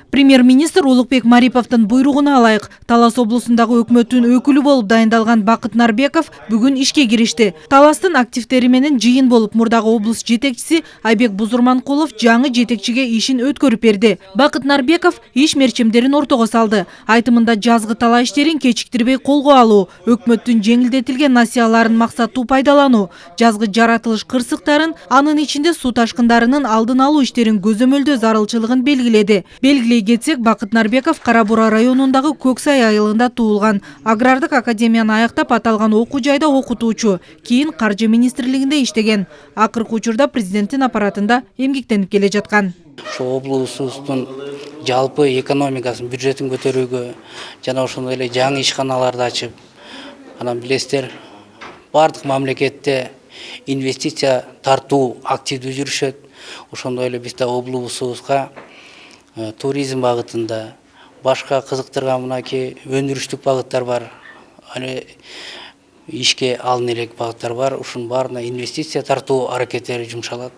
Премьер-министр Улукбек Мариповдун буйругуна алайык, Талас облусундагы өкмөттүн өкүлү болуп дайындалган Бакыт Нарбеков бүгүн ишке киришти. Таластын активдери менен жыйын болуп мурдагы облус жетекчиси Айбек Бузурманкулов жаңы жетекчиге ишин өткөрүп берди. Бакыт Нарбеков иш мерчемдерин ортого салды. Айтымында жазгы талаа иштерин кечиктирбей колго алуу, өкмөттүн жеңилдетилген насыяларын максаттуу пайдалануу, жазгы жаратылыш кырсыктарын, анын ичинде суу ташкындарынын алдын алуу иштерин көзөмөлдөө зарылчылыгын белгиледи. Кетсек, Бакыт Нарбеков Кара-Бура районундагы Көксай айылында туулган. Агрардык академияны аяктап аталган окуу жайда окутуучу, кийин Каржы министрлигинде иштеген. Акыркы учурда президенттин аппаратында эмгектенип келе жаткан. Ошо облусубуздун жалпы экономикасын, бюджетин көтөрүүгө жана ошондой эле жаңы ишканаларды ачып, анан билесиздер, бардык мамлекетте инвестиция тартуу активдүү жүрүшөт. Ошондой эле бизде облусубузга туризм багытында, башка кызыктырган мынакей өндүрүштүк багыттар бар. Аны ишке алын элек багыттар бар. Ушунун баарына инвестиция тартуу аракеттери жумшалат.